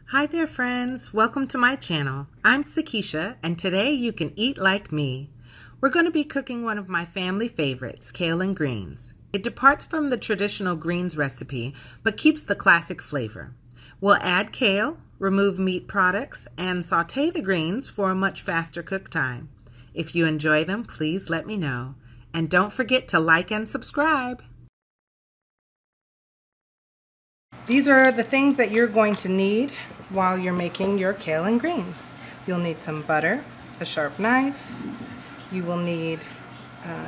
Hi there friends, welcome to my channel. I'm Sikeisha and today you can eat like me. We're going to be cooking one of my family favorites, kale greens. It departs from the traditional greens recipe but keeps the classic flavor. We'll add kale, remove meat products, and saute the greens for a much faster cook time. If you enjoy them, please let me know. And don't forget to like and subscribe. These are the things that you're going to need while you're making your kale and greens. You'll need some butter, a sharp knife. You will need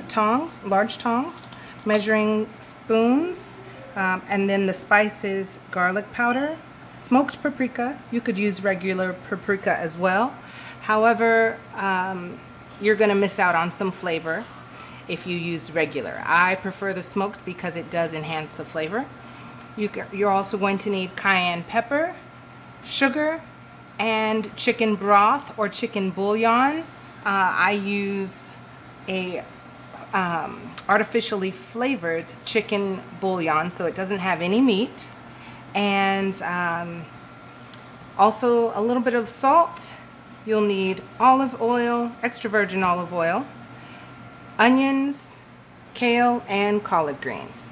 tongs, large tongs, measuring spoons, and then the spices, garlic powder, smoked paprika. You could use regular paprika as well. However, you're going to miss out on some flavor if you use regular. I prefer the smoked because it does enhance the flavor. You're also going to need cayenne pepper, sugar, and chicken broth or chicken bouillon. I use a artificially flavored chicken bouillon, so it doesn't have any meat. And also a little bit of salt. You'll need olive oil, extra virgin olive oil, onions, kale, and collard greens.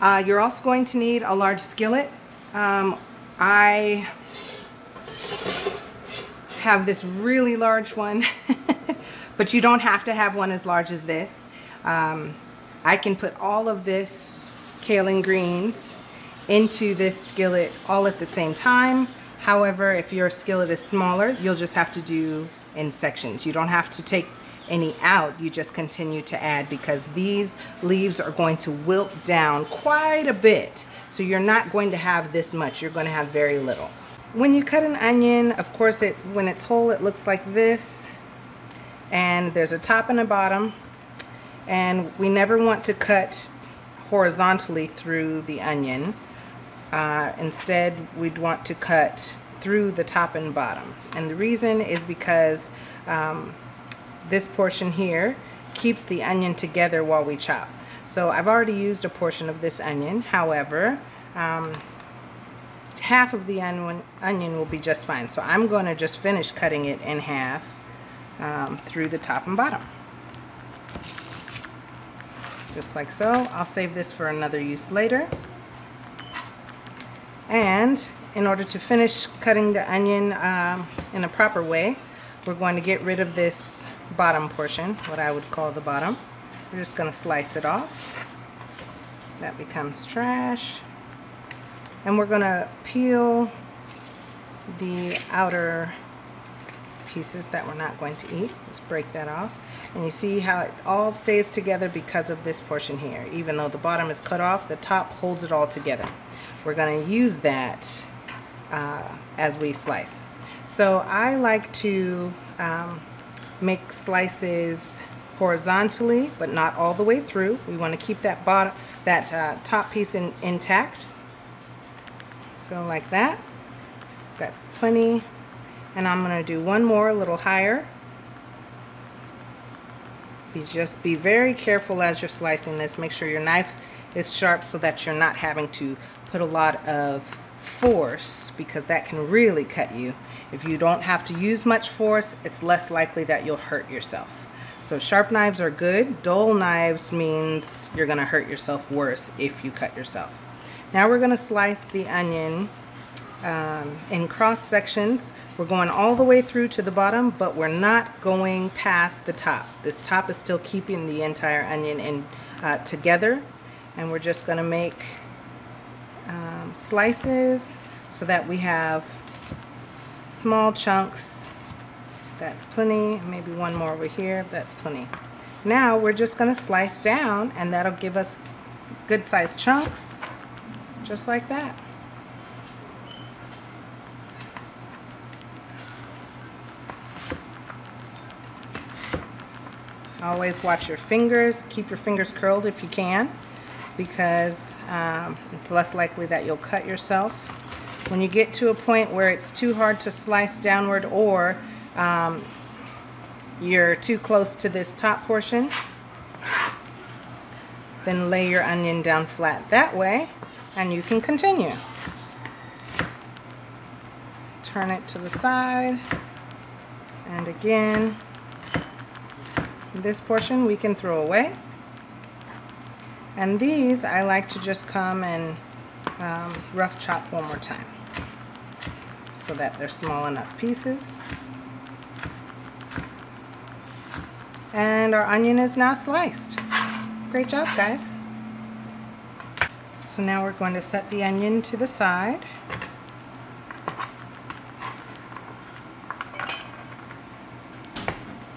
You're also going to need a large skillet. I have this really large one, but you don't have to have one as large as this. I can put all of this kale and greens into this skillet all at the same time. However, if your skillet is smaller, you'll just have to do in sections. You don't have to take any out, you just continue to add because these leaves are going to wilt down quite a bit. So you're not going to have this much, you're going to have very little. When you cut an onion, of course, when it's whole, it looks like this. And there's a top and a bottom. And we never want to cut horizontally through the onion. Instead, we'd want to cut through the top and bottom. And the reason is because this portion here keeps the onion together while we chop. So I've already used a portion of this onion. However, half of the onion will be just fine. So I'm going to just finish cutting it in half through the top and bottom. Just like so. I'll save this for another use later. And in order to finish cutting the onion in a proper way, we're going to get rid of this bottom portion, what I would call the bottom. We're just going to slice it off. That becomes trash. And we're going to peel the outer pieces that we're not going to eat. Just break that off. And you see how it all stays together because of this portion here. Even though the bottom is cut off, the top holds it all together. We're going to use that as we slice. So I like to make slices horizontally, but not all the way through. We want to keep that top piece intact. So like that. That's plenty. And I'm going to do one more a little higher. Just be very careful as you're slicing this. Make sure your knife is sharp so that you're not having to put a lot of force, because that can really cut you. If you don't have to use much force, it's less likely that you'll hurt yourself. So sharp knives are good. Dull knives means you're going to hurt yourself worse if you cut yourself. Now we're going to slice the onion in cross sections. We're going all the way through to the bottom, but we're not going past the top. This top is still keeping the entire onion together, and we're just going to make slices so that we have small chunks. That's plenty. Maybe one more over here. That's plenty. Now we're just going to slice down, and that'll give us good sized chunks, just like that. Always watch your fingers. Keep your fingers curled if you can, because it's less likely that you'll cut yourself. When you get to a point where it's too hard to slice downward, or you're too close to this top portion, then lay your onion down flat that way and you can continue. turn it to the side. And again, this portion we can throw away. And these I like to just come and rough chop one more time so that they're small enough pieces. And our onion is now sliced. Great job, guys. So now we're going to set the onion to the side.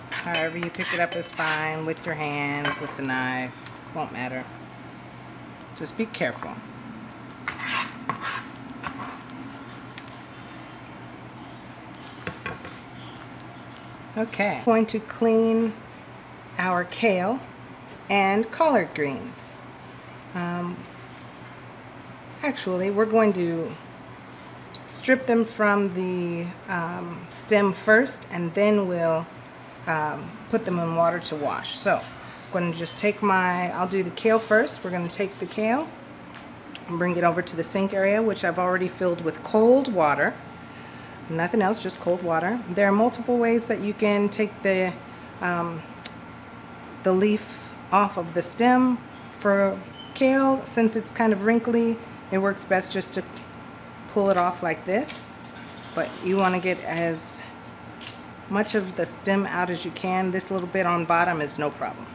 However you pick it up is fine, with your hands, with the knife, won't matter. Just be careful. Okay, I'm going to clean our kale and collard greens. Actually, we're going to strip them from the stem first, and then we'll put them in water to wash. So I'm going to just take I'll do the kale first. We're going to take the kale and bring it over to the sink area, which I've already filled with cold water. Nothing else, just cold water. There are multiple ways that you can take the leaf off of the stem. For kale, since it's kind of wrinkly, it works best just to pull it off like this. But you want to get as much of the stem out as you can. This little bit on bottom is no problem.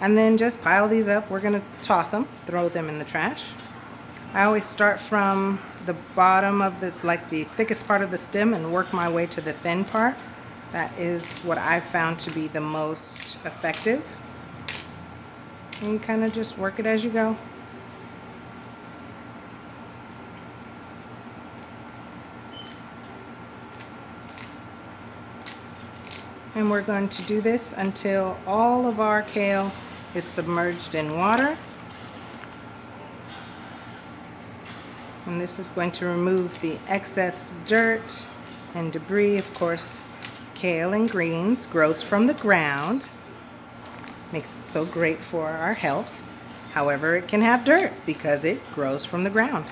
And then just pile these up. We're going to toss them, throw them in the trash. I always start from the bottom of the thickest part of the stem and work my way to the thin part. That is what I've found to be the most effective. And you kind of just work it as you go. And we're going to do this until all of our kale is submerged in water. And this is going to remove the excess dirt and debris. Of course, kale and greens grows from the ground. Makes it so great for our health. However, it can have dirt because it grows from the ground.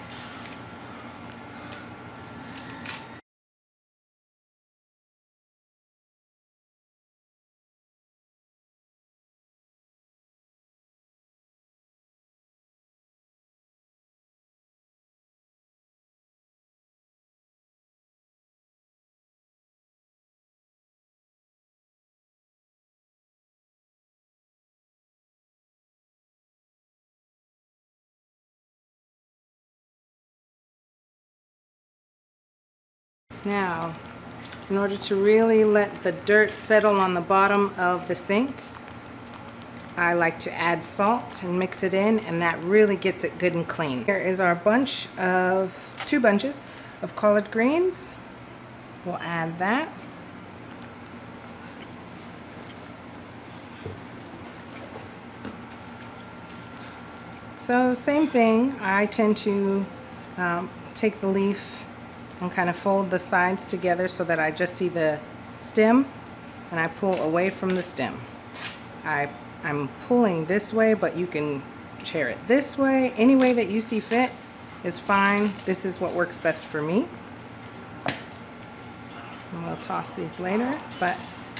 Now, in order to really let the dirt settle on the bottom of the sink, I like to add salt and mix it in, and that really gets it good and clean. Here is our two bunches of collard greens. We'll add that. So same thing, I tend to take the leaf and kind of fold the sides together so that I just see the stem, and I pull away from the stem. I'm pulling this way, but you can tear it this way. Any way that you see fit is fine. This is what works best for me. And we'll toss these later, but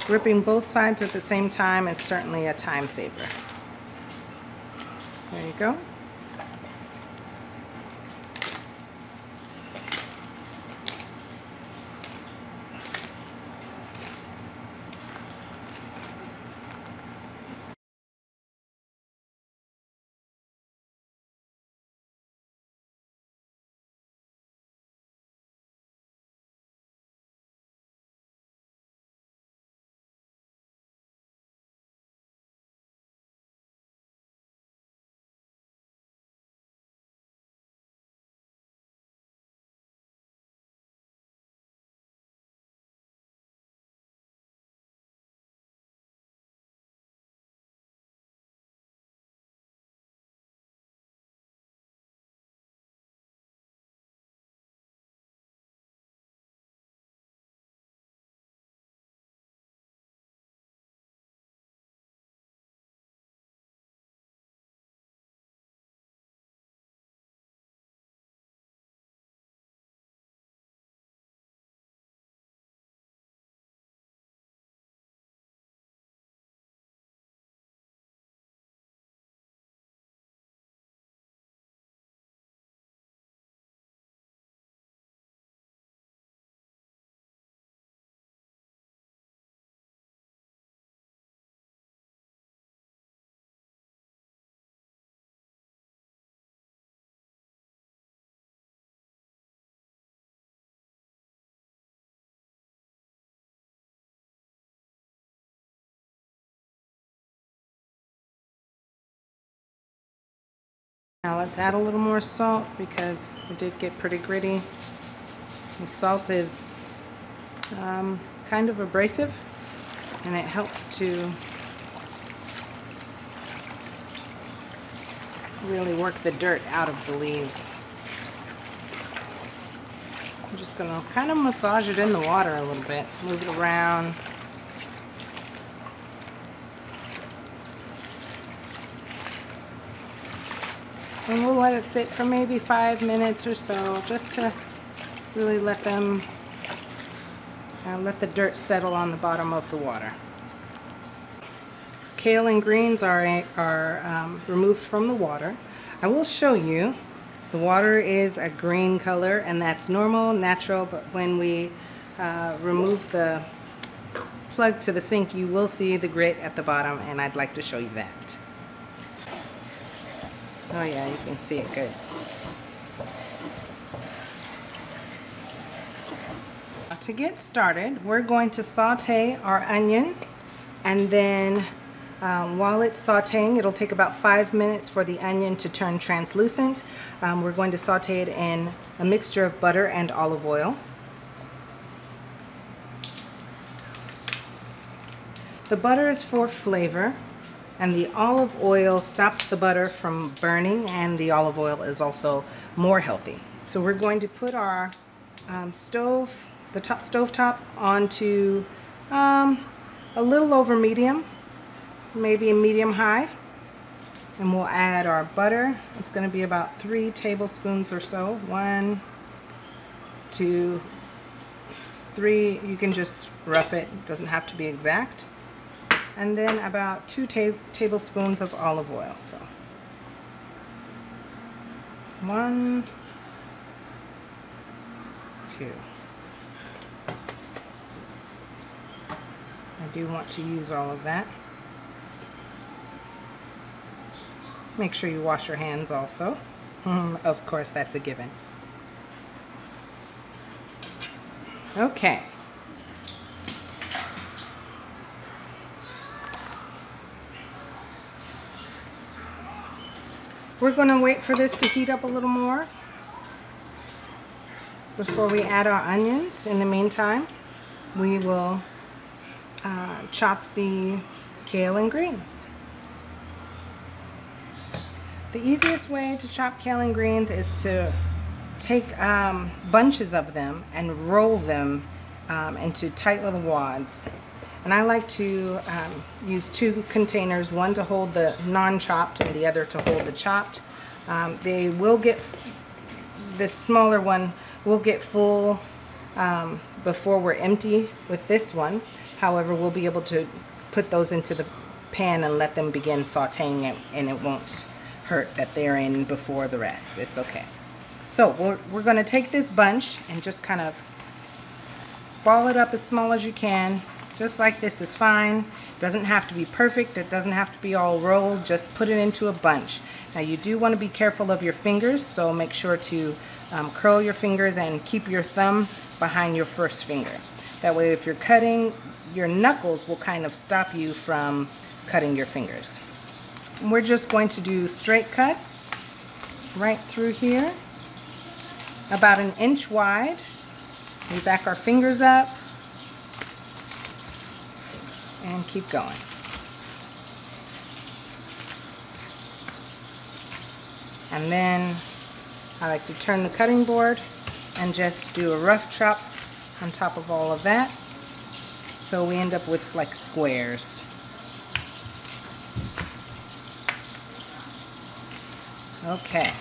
ripping both sides at the same time is certainly a time saver. There you go. Now let's add a little more salt because it did get pretty gritty. The salt is kind of abrasive, and it helps to really work the dirt out of the leaves. I'm just going to kind of massage it in the water a little bit, move it around. And we'll let it sit for maybe 5 minutes or so, just to really let them, let the dirt settle on the bottom of the water. Kale and greens are removed from the water. I will show you. The water is a green color, and that's normal, natural, but when we remove the plug to the sink, you will see the grit at the bottom, and I'd like to show you that. Oh yeah, you can see it good. To get started, we're going to saute our onion, and then while it's sauteing, it'll take about 5 minutes for the onion to turn translucent. We're going to saute it in a mixture of butter and olive oil. The butter is for flavor, and the olive oil stops the butter from burning, and the olive oil is also more healthy. So we're going to put our stove top onto a little over medium, maybe a medium high, and we'll add our butter. It's going to be about 3 tablespoons or so. 1, 2, 3. You can just rough it, it doesn't have to be exact. And then about 2 tablespoons of olive oil. So 1, 2. I do want to use all of that. Make sure you wash your hands also. Of course, that's a given. Okay. We're going to wait for this to heat up a little more before we add our onions. In the meantime, we will chop the kale and greens. The easiest way to chop kale and greens is to take bunches of them and roll them into tight little wads. And I like to use 2 containers, one to hold the non-chopped and the other to hold the chopped. They will get, this smaller one will get full before we're empty with this one. However, we'll be able to put those into the pan and let them begin sauteing it, and it won't hurt that they're in before the rest. It's okay. So we're going to take this bunch and just kind of ball it up as small as you can. Just like this is fine. It doesn't have to be perfect. It doesn't have to be all rolled. Just put it into a bunch. Now you do want to be careful of your fingers, so make sure to curl your fingers and keep your thumb behind your first finger. That way if you're cutting, your knuckles will kind of stop you from cutting your fingers. And we're just going to do straight cuts right through here, about 1 inch wide. We back our fingers up and keep going. And then I like to turn the cutting board and just do a rough chop on top of all of that, so we end up with like squares. Okay.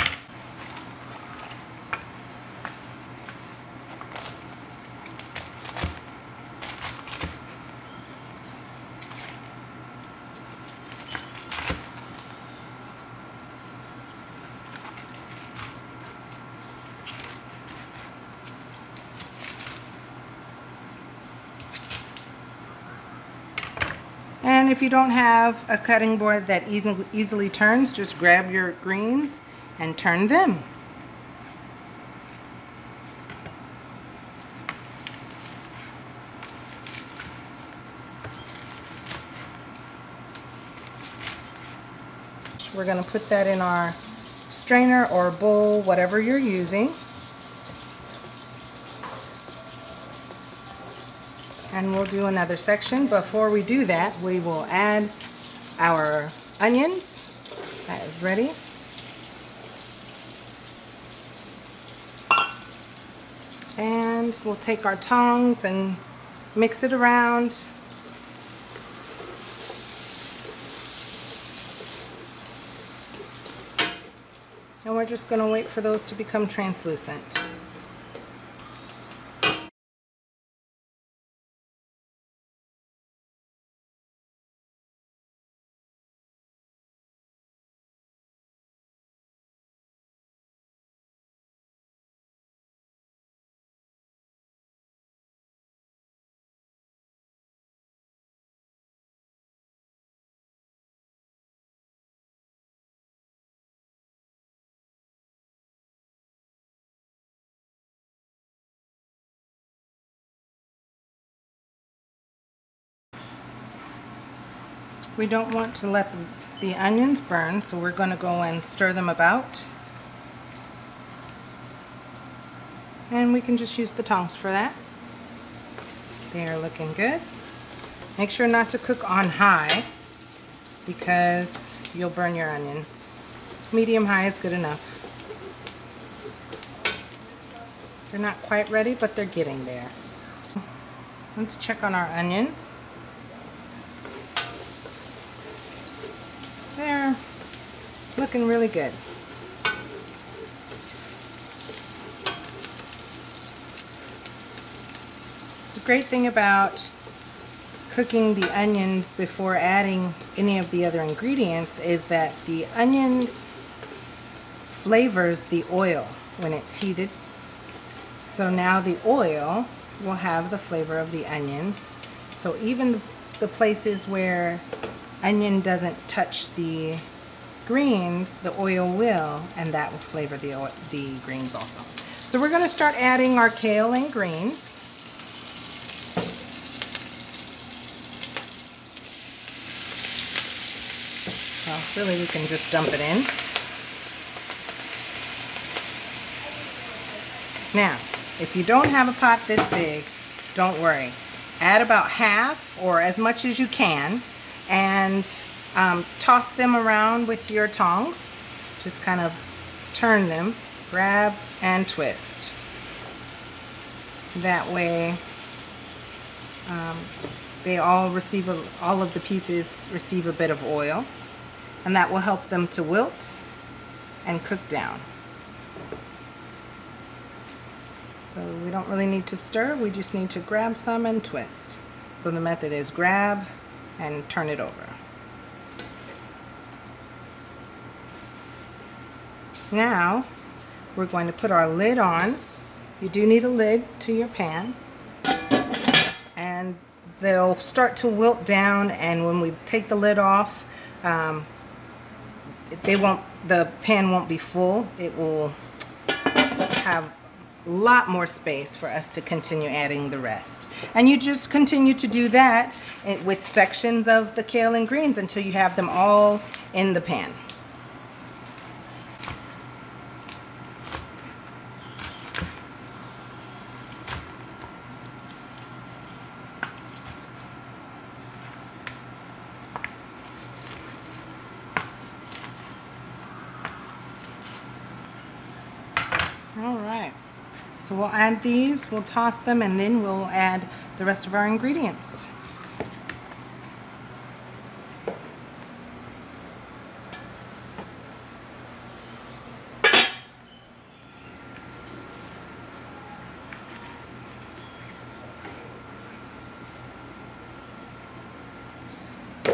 And if you don't have a cutting board that easily turns, just grab your greens and turn them. We're going to put that in our strainer or bowl, whatever you're using. And we'll do another section. Before we do that, we will add our onions. That is ready. And we'll take our tongs and mix it around. And we're just going to wait for those to become translucent. We don't want to let the onions burn, so we're going to go and stir them about. And we can just use the tongs for that. They are looking good. Make sure not to cook on high because you'll burn your onions. Medium high is good enough. They're not quite ready, but they're getting there. Let's check on our onions. They're looking really good. The great thing about cooking the onions before adding any of the other ingredients is that the onion flavors the oil when it's heated. So now the oil will have the flavor of the onions. So even the places where onion doesn't touch the greens, the oil will, and that will flavor the greens also. So we're going to start adding our kale and greens. Well, really we can just dump it in. Now, if you don't have a pot this big, don't worry. Add about half or as much as you can, and toss them around with your tongs. Just kind of turn them, grab and twist. That way they all of the pieces receive a bit of oil, and that will help them to wilt and cook down. So we don't really need to stir, we just need to grab some and twist. So the method is grab and turn it over. Now we're going to put our lid on. You do need a lid to your pan, and they'll start to wilt down, and when we take the lid off, the pan won't be full. It will have a lot more space for us to continue adding the rest. And you just continue to do that with sections of the kale and greens until you have them all in the pan. All right. So we'll add these, we'll toss them, and then we'll add the rest of our ingredients.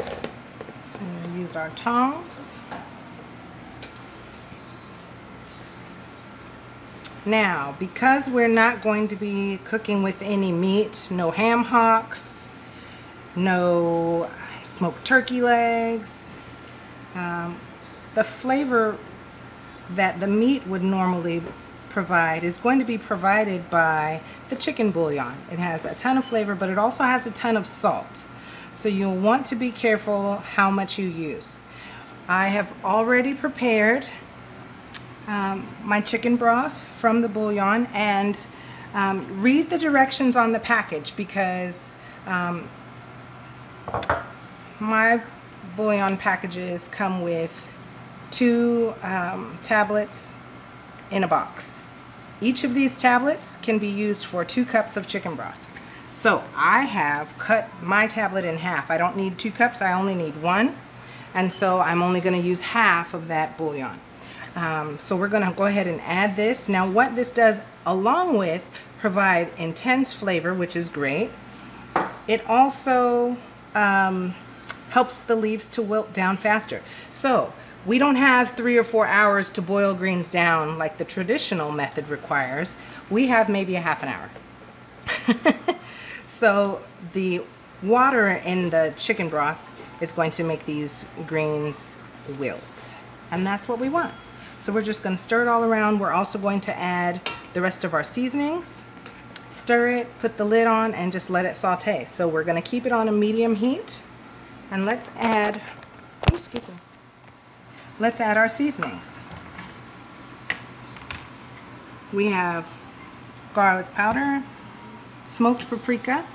So we'll use our tongs. Now, because we're not going to be cooking with any meat, no ham hocks, no smoked turkey legs, the flavor that the meat would normally provide is going to be provided by the chicken bouillon. It has a ton of flavor, but it also has a ton of salt. So you'll want to be careful how much you use. I have already prepared my chicken broth from the bouillon, and read the directions on the package, because my bouillon packages come with 2 tablets in a box. Each of these tablets can be used for 2 cups of chicken broth. So I have cut my tablet in half. I don't need 2 cups, I only need 1. And so I'm only going to use half of that bouillon. So we're going to go ahead and add this. Now what this does, along with provide intense flavor, which is great, it also helps the leaves to wilt down faster. So we don't have 3 or 4 hours to boil greens down like the traditional method requires. We have maybe a half an hour. So the water in the chicken broth is going to make these greens wilt, and that's what we want. So we're just going to stir it all around. We're also going to add the rest of our seasonings, stir it, put the lid on, and just let it saute. So we're going to keep it on a medium heat, and let's add, let's add our seasonings. We have garlic powder, smoked paprika,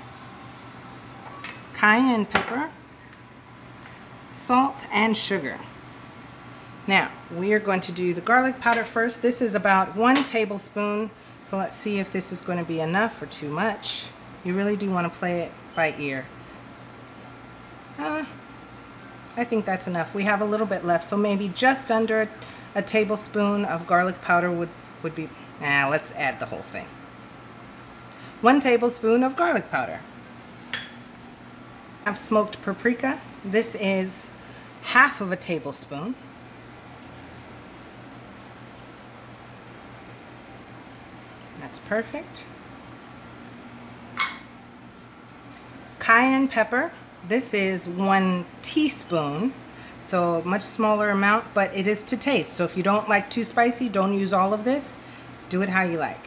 cayenne pepper, salt, and sugar. Now we are going to do the garlic powder first. This is about 1 tablespoon. So let's see if this is going to be enough or too much. You really do want to play it by ear. I think that's enough. We have a little bit left, so maybe just under a tablespoon of garlic powder would be, let's add the whole thing. 1 tablespoon of garlic powder. I have smoked paprika. This is half of a tablespoon. That's perfect. Cayenne pepper. This is 1 teaspoon, so a much smaller amount, but it is to taste. So if you don't like too spicy, don't use all of this. Do it how you like.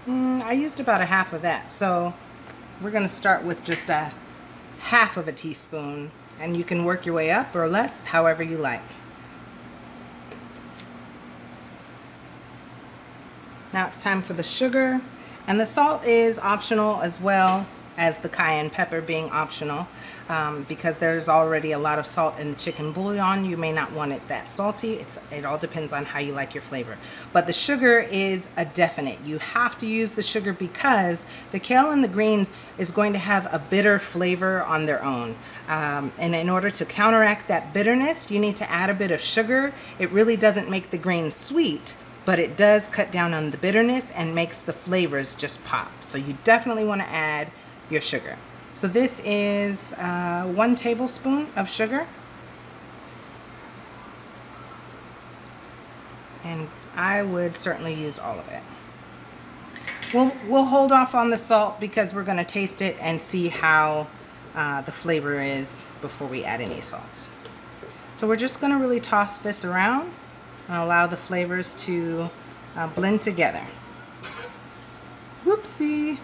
I used about a half of that, so we're going to start with just a half of a teaspoon, and you can work your way up or less, however you like. Now it's time for the sugar, and the salt is optional as well as the cayenne pepper being optional, because there's already a lot of salt in the chicken bouillon. You may not want it that salty. It all depends on how you like your flavor. But the sugar is a definite. You have to use the sugar because the kale and the greens is going to have a bitter flavor on their own. And in order to counteract that bitterness, you need to add a bit of sugar. It really doesn't make the greens sweet, but it does cut down on the bitterness and makes the flavors just pop. So you definitely want to add your sugar. So this is 1 tablespoon of sugar, and I would certainly use all of it. We'll hold off on the salt because we're going to taste it and see how the flavor is before we add any salt. So we're just going to really toss this around and allow the flavors to blend together. Whoopsie!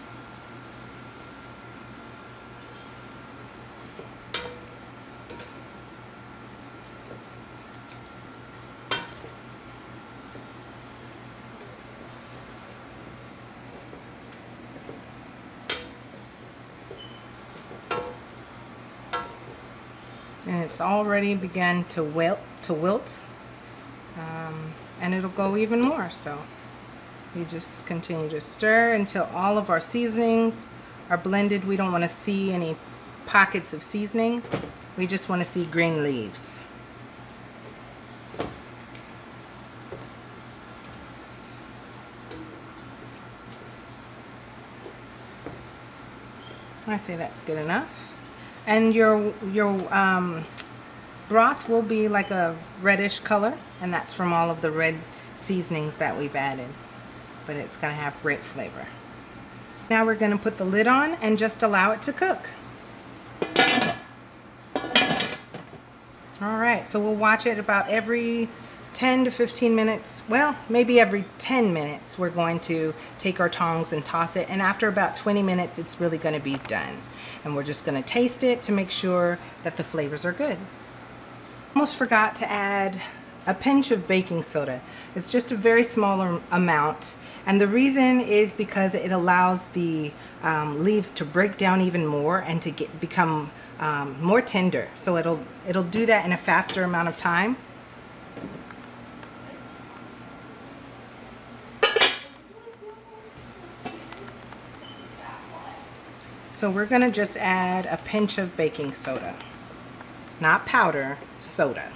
And it's already begun to wilt, and it'll go even more. So you just continue to stir until all of our seasonings are blended. We don't want to see any pockets of seasoning. We just want to see green leaves. I say that's good enough. And your broth will be like a reddish color, and that's from all of the red seasonings that we've added. But it's going to have great flavor. Now we're going to put the lid on and just allow it to cook. Alright, so we'll watch it about every 10 to 15 minutes. Well, maybe every 10 minutes we're going to take our tongs and toss it, and after about 20 minutes it's really going to be done. And we're just going to taste it to make sure that the flavors are good. Almost forgot to add a pinch of baking soda. It's just a very small amount, and the reason is because it allows the leaves to break down even more and to become more tender. So it'll do that in a faster amount of time. So we're gonna just add a pinch of baking soda, not powder, soda.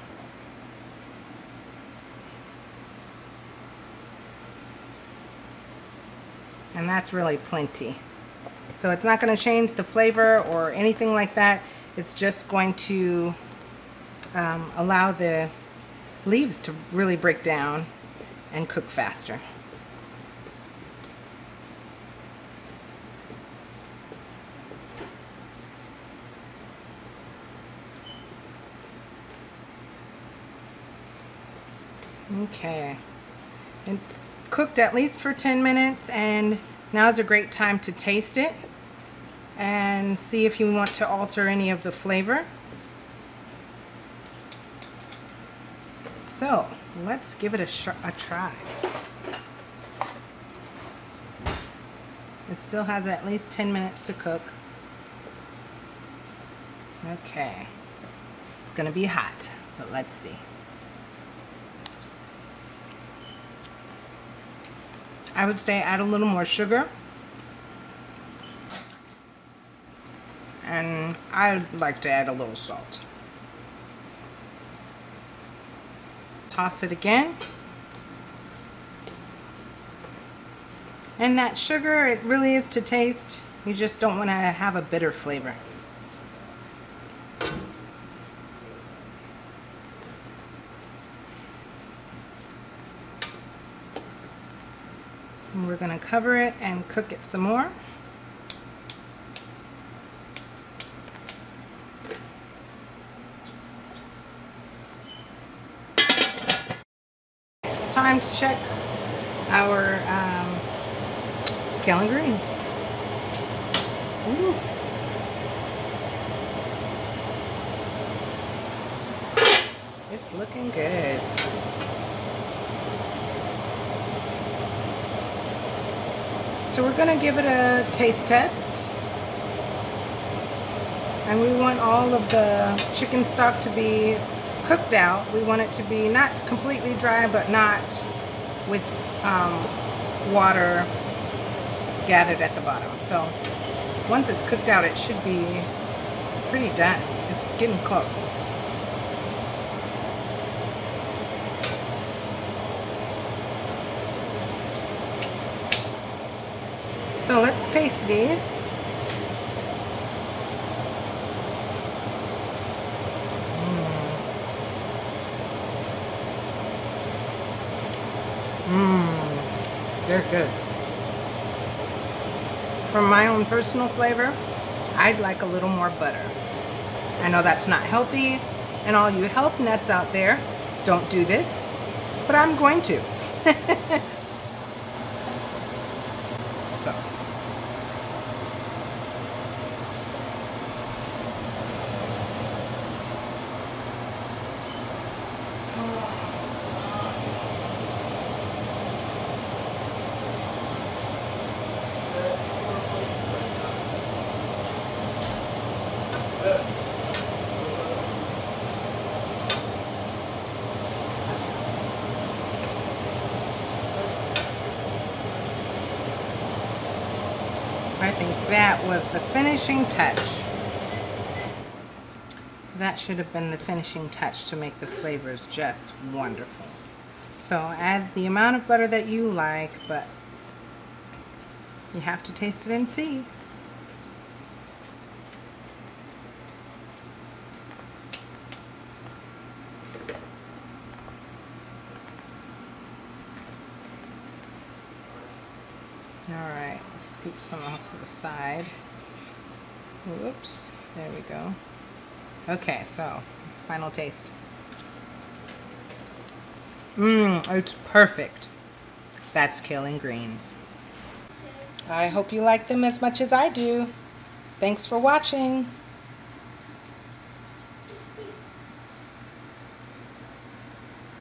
And that's really plenty. So it's not going to change the flavor or anything like that. It's just going to allow the leaves to really break down and cook faster. Okay, it's cooked at least for 10 minutes, and now is a great time to taste it and see if you want to alter any of the flavor. So let's give it a try. It still has at least 10 minutes to cook. Okay, it's gonna be hot, but let's see. I would say add a little more sugar, and I'd like to add a little salt. Toss it again. And that sugar, it really is to taste. You just don't want to have a bitter flavor. And we're going to cover it and cook it some more. It's time to check our Kale Greens. Ooh. It's looking good. So we're going to give it a taste test, and we want all of the chicken stock to be cooked out. We want it to be not completely dry, but not with water gathered at the bottom. So once it's cooked out, it should be pretty done. It's getting close. So let's taste these. They're good. From my own personal flavor, I'd like a little more butter. I know that's not healthy, and all you health nuts out there, don't do this, but I'm going to. So. I think that was the finishing touch. That should have been the finishing touch to make the flavors just wonderful. So add the amount of butter that you like, but you have to taste it and see. Alright, scoop some off to the side. Whoops, there we go. Okay, so, final taste. It's perfect. That's Kale Greens. I hope you like them as much as I do. Thanks for watching.